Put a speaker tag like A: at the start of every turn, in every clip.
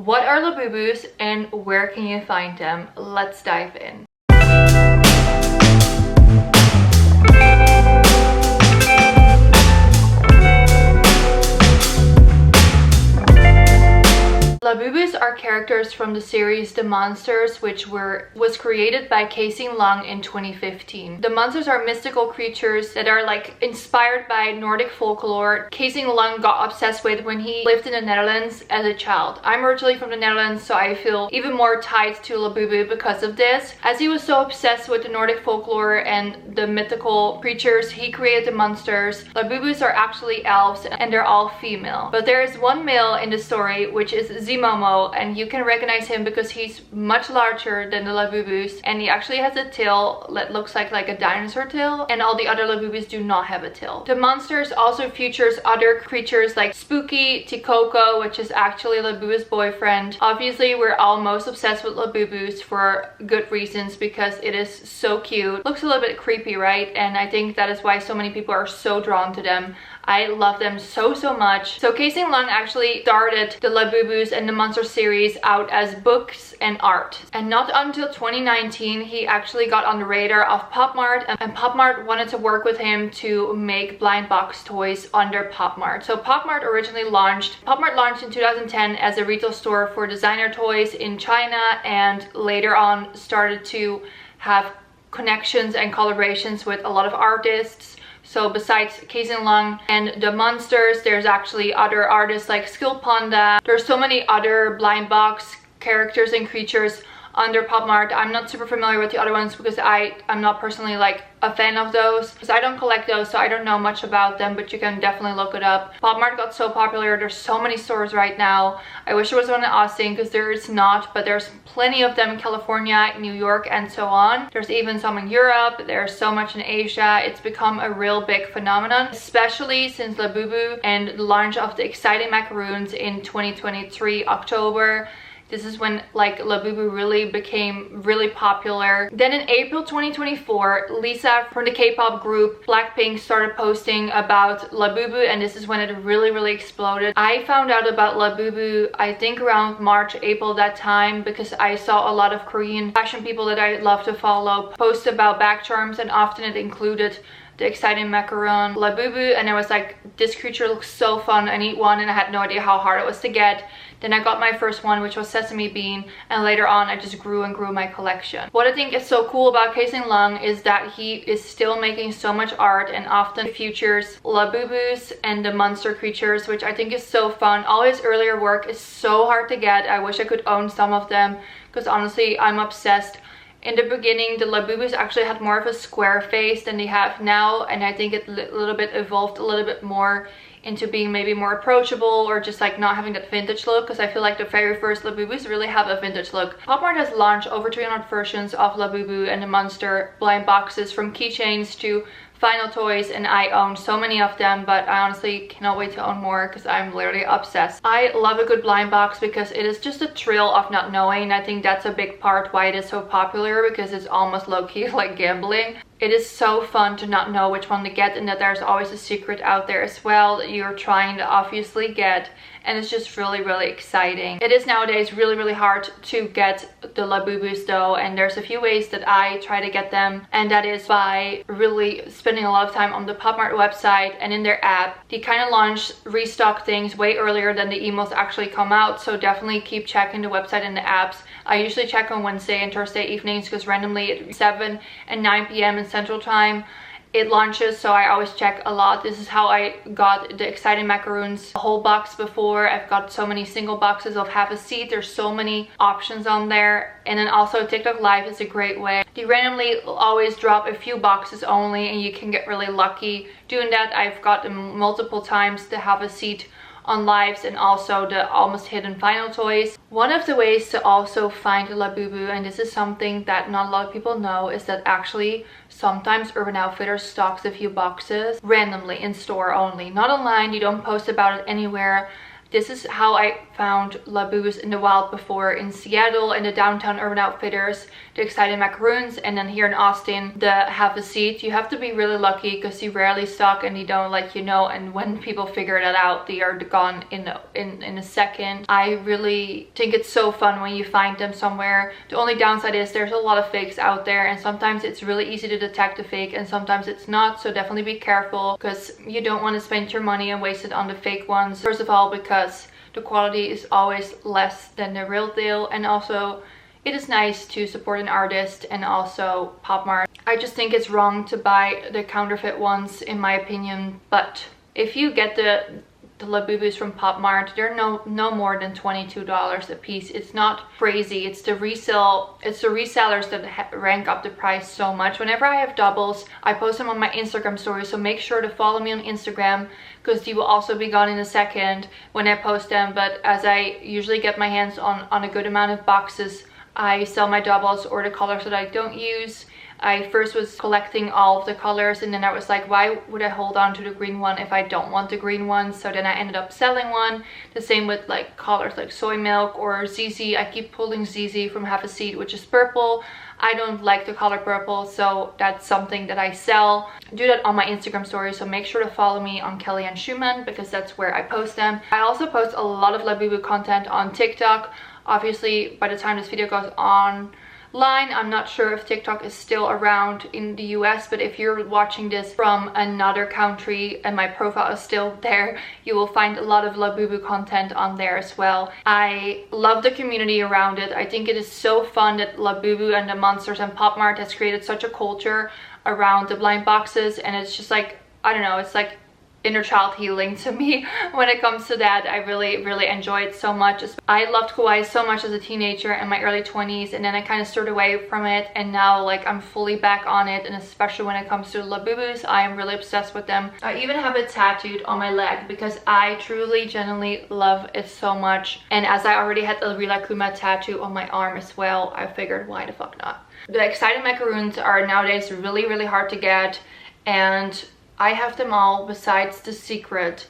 A: What are Labubus and where can you find them? Let's dive in. Labubus are characters from the series The Monsters, which was created by Kasing Lung in 2015. The monsters are mystical creatures that are like inspired by Nordic folklore. Kasing Lung got obsessed with when he lived in the Netherlands as a child. I'm originally from the Netherlands, so I feel even more tied to Labubu because of this. As he was so obsessed with the Nordic folklore and the mythical creatures, he created the monsters. Labubus are actually elves and they're all female. But there is one male in the story, which is Momo, and you can recognize him because he's much larger than the Labubus, and he actually has a tail that looks like a dinosaur tail, and all the other Labubus do not have a tail. The monsters also features other creatures like Spooky, Tikoko, which is actually Labubu's boyfriend. Obviously, we're all most obsessed with Labubus for good reasons because it is so cute. Looks a little bit creepy, right? And I think that is why so many people are so drawn to them. I love them so much. So Kasing Lung actually started the Labubus and the Monster series out as books and art. And not until 2019 he actually got on the radar of Pop Mart, and Pop Mart wanted to work with him to make blind box toys under Pop Mart. So Pop Mart launched in 2010 as a retail store for designer toys in China, and later on started to have connections and collaborations with a lot of artists. So besides Kasing Lung and the monsters, there's actually other artists like Skill Panda. There's so many other blind box characters and creatures under Pop Mart. I'm not super familiar with the other ones because I'm not personally like a fan of those, because I don't collect those, so I don't know much about them, but you can definitely look it up. Pop Mart got so popular, there's so many stores right now. I wish there was one in Austin because there is not, but there's plenty of them in California, New York, and so on. There's even some in Europe. There's so much in Asia. It's become a real big phenomenon, especially since Labubu and the launch of the Exciting Macaroons in 2023 October. This is when like Labubu really became really popular. Then in April 2024, Lisa from the K-pop group Blackpink started posting about Labubu, and this is when it really exploded. I found out about Labubu I think around March, April that time, because I saw a lot of Korean fashion people that I love to follow post about back charms, and often it included the Exciting Macaron Labubu, and I was like, this creature looks so fun, I need one, and I had no idea how hard it was to get. Then I got my first one, which was Sesame Bean, and later on I just grew and grew my collection. What I think is so cool about Kasing Lung is that he is still making so much art and often features Labubus and the monster creatures, which I think is so fun. All his earlier work is so hard to get. I wish I could own some of them because honestly I'm obsessed. In the beginning, the Labubus actually had more of a square face than they have now, and I think it a little bit evolved a little bit more into being maybe more approachable, or just like not having that vintage look, because I feel like the very first Labubus really have a vintage look. Pop Mart has launched over 300 versions of Labubu and the monster blind boxes, from keychains to final toys, and I own so many of them, but I honestly cannot wait to own more because I'm literally obsessed. I love a good blind box because it is just a thrill of not knowing. I think that's a big part why it is so popular, because it's almost low-key like gambling. It is so fun to not know which one to get, and that there's always a secret out there as well that you're trying to obviously get, and it's just really exciting. It is nowadays really hard to get the Labubus though, and there's a few ways that I try to get them, and that is by really spending a lot of time on the Pop Mart website and in their app. They kind of launch restock things way earlier than the emails actually come out, so definitely keep checking the website and the apps. I usually check on Wednesday and Thursday evenings because randomly at 7 and 9 p.m. in Central Time it launches, so I always check a lot. This is how I got the Exciting Macaroons whole box before. I've got so many single boxes of Have a Seat. There's so many options on there. And then also TikTok Live is a great way. They randomly always drop a few boxes only, and you can get really lucky doing that. I've got them multiple times to Have a Seat on lives, and also the almost hidden final toys. One of the ways to also find a Labubu, and this is something that not a lot of people know, is that actually sometimes Urban Outfitters stocks a few boxes randomly in store only, not online. You don't post about it anywhere. This is how I found Labubus in the wild before, in Seattle, in the downtown Urban Outfitters, the Exciting Macaroons, and then here in Austin, the Have a Seat. You have to be really lucky because you rarely stock and you don't let you know, and when people figure that out, they are gone in a second. I really think it's so fun when you find them somewhere. The only downside is there's a lot of fakes out there, and sometimes it's really easy to detect a fake and sometimes it's not, so definitely be careful because you don't want to spend your money and waste it on the fake ones. First of all, because the quality is always less than the real deal, and also it is nice to support an artist, and also Pop Mart. I just think it's wrong to buy the counterfeit ones in my opinion, but if you get the Labubus from Pop Mart, they're no more than $22 a piece. It's not crazy. It's the resellers that rank up the price so much. Whenever I have doubles, I post them on my Instagram story, so make sure to follow me on Instagram because they will also be gone in a second when I post them. But as I usually get my hands on a good amount of boxes, I sell my doubles or the colors that I don't use. I first was collecting all of the colors, and then I was like, why would I hold on to the green one if I don't want the green one? So then I ended up selling one. The same with like colors like soy milk or ZZ. I keep pulling ZZ from Have a Seat, which is purple. I don't like the color purple, so that's something that I sell. I do that on my Instagram story, so make sure to follow me on Kellyanne Schumann because that's where I post them. I also post a lot of Labubu content on TikTok. Obviously, by the time this video goes online, I'm not sure if TikTok is still around in the US, but if you're watching this from another country and my profile is still there, you will find a lot of Labubu content on there as well. I love the community around it. I think it is so fun that Labubu and the Monsters and Pop Mart has created such a culture around the blind boxes, and it's just like, I don't know, it's like inner child healing to me when it comes to that. I really enjoy it so much. I loved kawaii so much as a teenager in my early 20s, and then I kind of steered away from it, and now like I'm fully back on it, and especially when it comes to Labubus, I am really obsessed with them. I even have it tattooed on my leg because I truly genuinely love it so much, and as I already had the rilakkuma tattoo on my arm as well, I figured why the fuck not. The Exciting Macaroons are nowadays really hard to get, and I have them all besides the secret.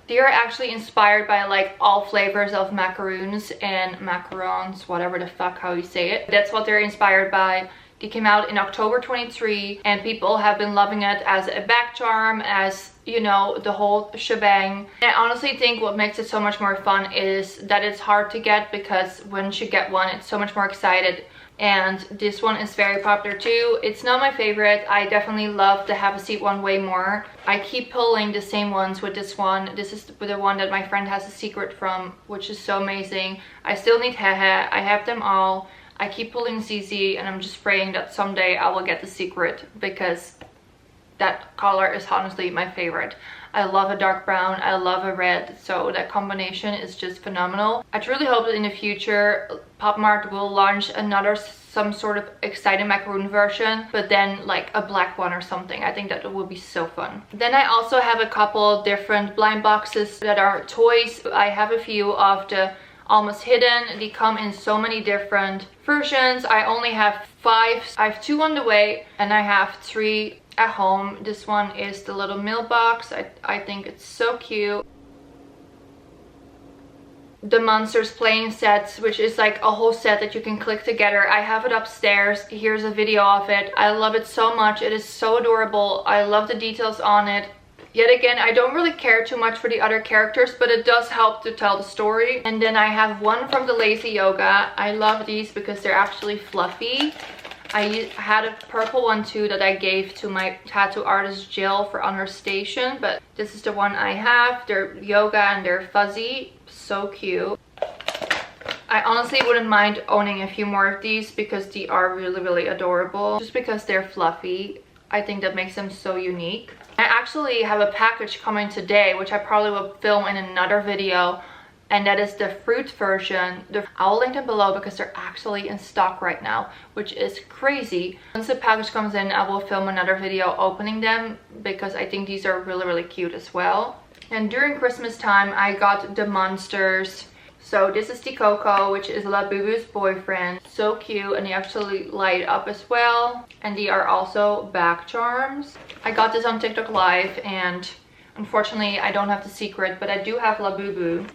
A: They are actually inspired by like all flavors of macaroons and macarons, whatever the fuck how you say it. That's what they're inspired by. They came out in October 23, and people have been loving it as a back charm, as you know, the whole shebang. And I honestly think what makes it so much more fun is that it's hard to get, because once you get one, it's so much more excited. And this one is very popular too. It's not my favorite. I definitely love the Have a Seat one way more. I keep pulling the same ones with this one. This is the one that my friend has a secret from, which is so amazing. I still need Hehe. I have them all. I keep pulling ZZ, and I'm just praying that someday I will get the secret, because that color is honestly my favorite. I love a dark brown, I love a red, so that combination is just phenomenal. I truly hope that in the future Pop Mart will launch some sort of Exciting Macaroon version, but then like a black one or something. I think that would be so fun. Then I also have a couple different blind boxes that are toys. I have a few of the Almost Hidden. They come in so many different versions. I only have 5. I have 2 on the way, and I have 3 at home. This one is the little mailbox. I think it's so cute. The Monsters playing sets, which is like a whole set that you can click together. I have it upstairs. Here's a video of it. I love it so much. It is so adorable. I love the details on it. Yet again, I don't really care too much for the other characters, but it does help to tell the story. And then I have one from the Lazy Yoga. I love these because they're actually fluffy. I had a purple one too that I gave to my tattoo artist Jill for on her station, but this is the one I have. They're yoga and they're fuzzy. So cute. I honestly wouldn't mind owning a few more of these because they are really adorable. Just because they're fluffy, I think that makes them so unique. I actually have a package coming today, which I probably will film in another video, and that is the fruit version. I'll link them below because they're actually in stock right now, which is crazy. Once the package comes in, I will film another video opening them because I think these are really cute as well. And during Christmas time, I got the Monsters. So this is the Coco, which is Labubu's boyfriend. So cute, and they actually light up as well. And they are also back charms. I got this on TikTok Live, and Unfortunately, I don't have the secret, but I do have Labubu.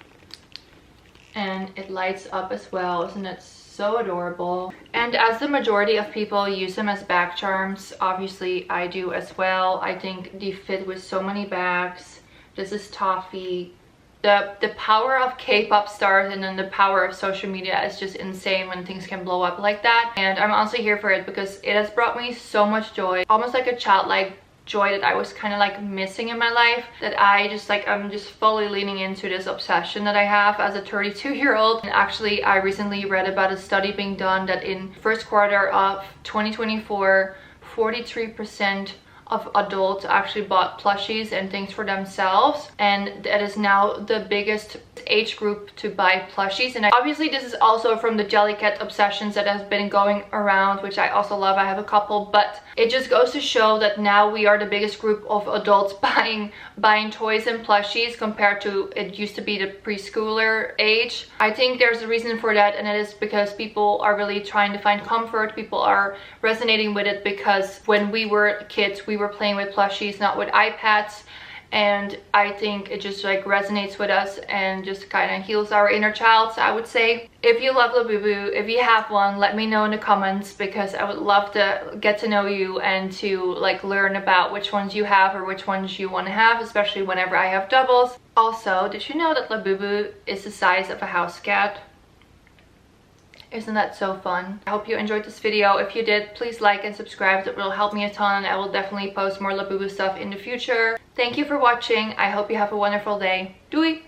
A: And it lights up as well. Isn't it so adorable? And as the majority of people use them as bag charms, obviously I do as well. I think they fit with so many bags. This is toffee. The power of K-pop stars and then the power of social media is just insane when things can blow up like that. And I'm also here for it because it has brought me so much joy, almost like a childlike joy that I was kind of like missing in my life, that I'm just fully leaning into this obsession that I have as a 32-year-old. And actually, I recently read about a study being done that in first quarter of 2024, 43% of adults actually bought plushies and things for themselves, and that is now the biggest age group to buy plushies. And obviously this is also from the Jellycat obsessions that has been going around, which I also love. I have a couple, but it just goes to show that now we are the biggest group of adults buying toys and plushies compared to it used to be the preschooler age. I think there's a reason for that, and it is because people are really trying to find comfort. People are resonating with it because when we were kids, we were playing with plushies, not with iPads. And I think it just like resonates with us and just kind of heals our inner child. So I would say, if you love Labubu, if you have one, let me know in the comments, because I would love to get to know you and to like learn about which ones you have or which ones you want to have, especially whenever I have doubles. Also, did you know that Labubu is the size of a house cat? Isn't that so fun? I hope you enjoyed this video. If you did, please like and subscribe. That will help me a ton. I will definitely post more Labubu stuff in the future. Thank you for watching. I hope you have a wonderful day. Doei!